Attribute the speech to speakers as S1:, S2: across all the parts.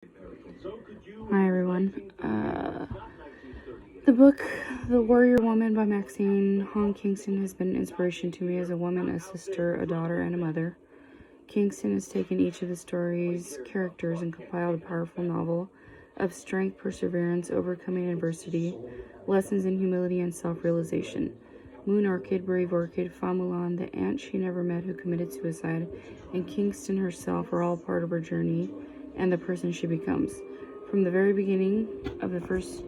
S1: Hi everyone. The book The Warrior Woman by Maxine Hong Kingston has been an inspiration to me as a woman, a sister, a daughter, and a mother. Kingston has taken each of the story's characters and compiled a powerful novel of strength, perseverance, overcoming adversity, lessons in humility and self-realization. Moon Orchid, Brave Orchid, Fa Mulan, the aunt she never met who committed suicide, and Kingston herself are all part of her journey and the person she becomes. From the very beginning of the first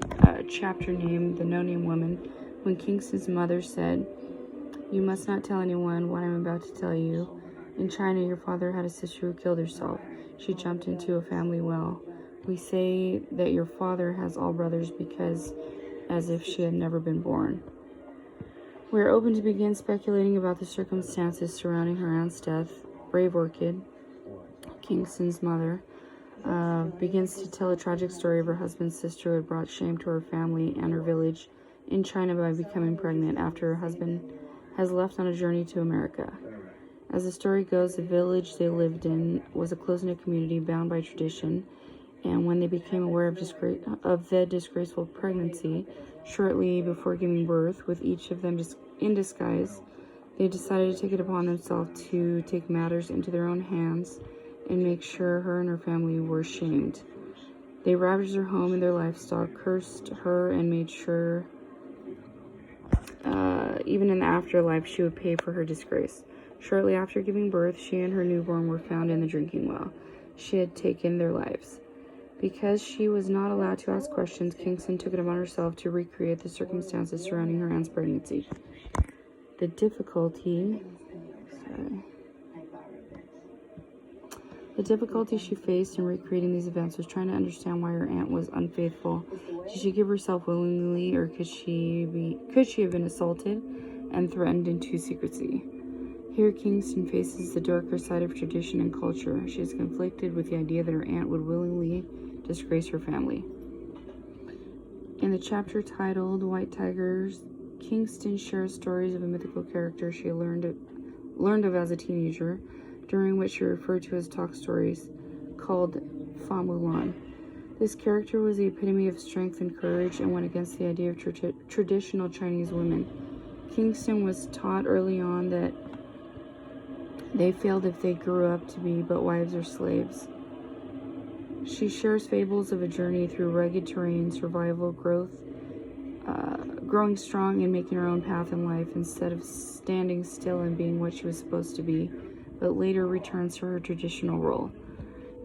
S1: chapter named The No-Name Woman, when Kingston's mother said, "You must not tell anyone what I'm about to tell you. In China, your father had a sister who killed herself. She jumped into a family well. We say that your father has all brothers because as if she had never been born." We are open to begin speculating about the circumstances surrounding her aunt's death. Brave Orchid, Kingston's mother, begins to tell a tragic story of her husband's sister who had brought shame to her family and her village in China by becoming pregnant after her husband has left on a journey to America. As the story goes, the village they lived in was a close-knit community bound by tradition, and when they became aware of the disgraceful pregnancy shortly before giving birth, with each of them in disguise, they decided to take it upon themselves to take matters into their own hands and make sure her and her family were shamed. They ravaged her home and their livestock, cursed her, and made sure even in the afterlife she would pay for her disgrace. Shortly after giving birth, she and her newborn were found in the drinking well. She had taken their lives. Because she was not allowed to ask questions, Kingston took it upon herself to recreate the circumstances surrounding her aunt's pregnancy. The difficulty she faced in recreating these events was trying to understand why her aunt was unfaithful. Did she give herself willingly, or could she have been assaulted and threatened into secrecy? Here, Kingston faces the darker side of tradition and culture. She is conflicted with the idea that her aunt would willingly disgrace her family. In the chapter titled White Tigers, Kingston shares stories of a mythical character she learned of as a teenager, during which she referred to as talk stories, called Fa Mulan. This character was the epitome of strength and courage and went against the idea of traditional Chinese women. Kingston was taught early on that they failed if they grew up to be but wives or slaves. She shares fables of a journey through rugged terrain, survival, growing strong and making her own path in life instead of standing still and being what she was supposed to be, but later returns to her traditional role.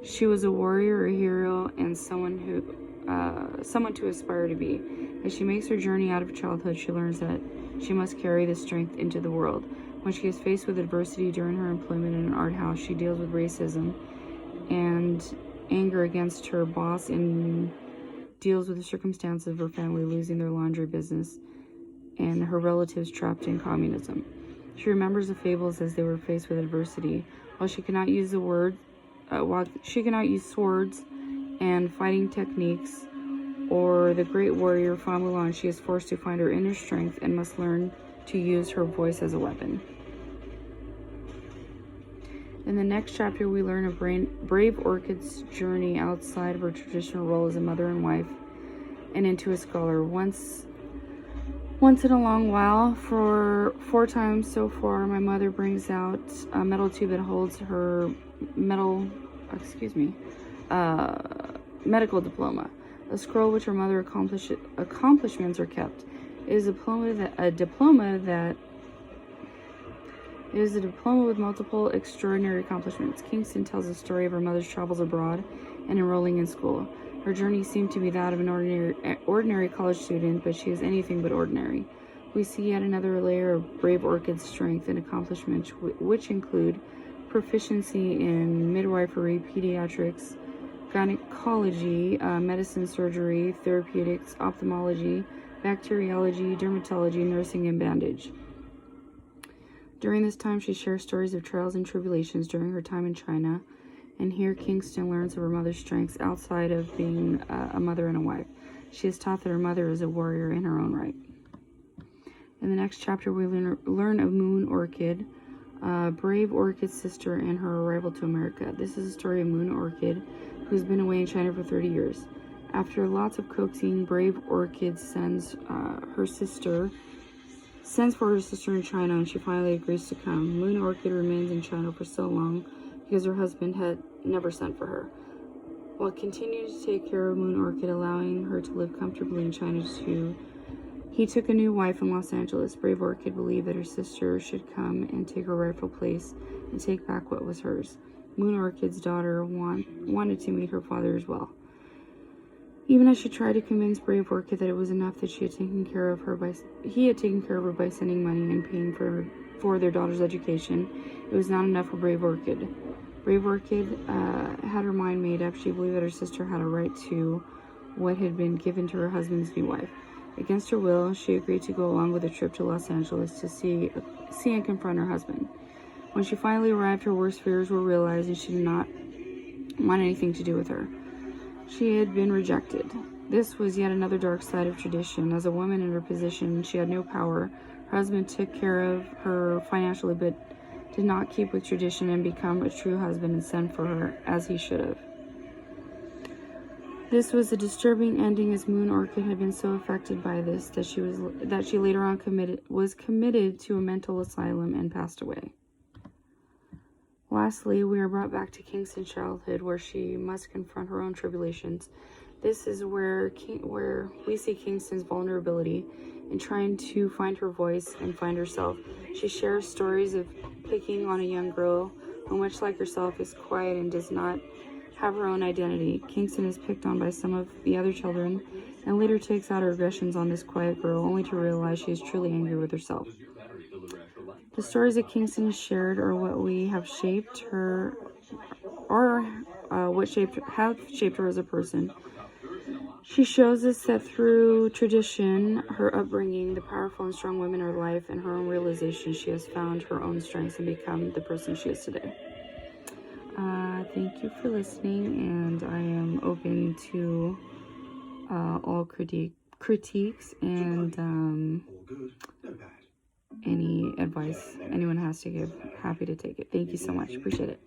S1: She was a warrior, a hero, and someone to aspire to be. As she makes her journey out of childhood, she learns that she must carry this strength into the world. When she is faced with adversity during her employment in an art house, she deals with racism and anger against her boss and deals with the circumstances of her family losing their laundry business and her relatives trapped in communism. She remembers the fables as they were faced with adversity. While she cannot use swords and fighting techniques or the great warrior Fa Mulan, she is forced to find her inner strength and must learn to use her voice as a weapon. In the next chapter, we learn of Brave Orchid's journey outside of her traditional role as a mother and wife and into a scholar. Once in a long while, for 4 times so far, my mother brings out a metal tube that holds her medical diploma, a scroll which her mother's accomplishments are kept. It is a diploma with multiple extraordinary accomplishments. Kingston tells the story of her mother's travels abroad and enrolling in school. Her journey seemed to be that of an ordinary college student, but she is anything but ordinary. We see yet another layer of Brave Orchid's strength and accomplishments, which include proficiency in midwifery, pediatrics, gynecology, medicine, surgery, therapeutics, ophthalmology, bacteriology, dermatology, nursing, and bandage. During this time, she shares stories of trials and tribulations during her time in China, and here Kingston learns of her mother's strengths outside of being a mother and a wife. She is taught that her mother is a warrior in her own right. In the next chapter, we learn of Moon Orchid, Brave Orchid's sister and her arrival to America. This is a story of Moon Orchid, who's been away in China for 30 years. After lots of coaxing, Brave Orchid sends for her sister in China, and she finally agrees to come. Moon Orchid remains in China for so long because her husband had never sent for her. While continuing to take care of Moon Orchid, allowing her to live comfortably in China too, he took a new wife in Los Angeles. Brave Orchid believed that her sister should come and take her rightful place and take back what was hers. Moon Orchid's daughter wanted to meet her father as well. Even as she tried to convince Brave Orchid that it was enough that he had taken care of her by sending money and paying for their daughter's education, it was not enough for Brave Orchid. Brave Orchid had her mind made up. She believed that her sister had a right to what had been given to her husband's new wife. Against her will, she agreed to go along with a trip to Los Angeles to see and confront her husband. When she finally arrived, her worst fears were realized, and she did not want anything to do with her. She had been rejected. This was yet another dark side of tradition. As a woman in her position, she had no power. Her husband took care of her financially, but did not keep with tradition and become a true husband and send for her as he should have. This was a disturbing ending, as Moon Orchid had been so affected by this that she later on was committed to a mental asylum and passed away. Lastly, we are brought back to Kingston's childhood, where she must confront her own tribulations. This is where we see Kingston's vulnerability in trying to find her voice and find herself. She shares stories of picking on a young girl who, much like herself, is quiet and does not have her own identity. Kingston is picked on by some of the other children and later takes out her aggressions on this quiet girl, only to realize she is truly angry with herself. The stories that Kingston has shared are what have shaped her as a person. She shows us that through tradition, her upbringing, the powerful and strong women in her life, and her own realization, she has found her own strengths and become the person she is today. Thank you for listening, and I am open to all critiques and any advice anyone has to give. Happy to take it. Thank you so much. Appreciate it.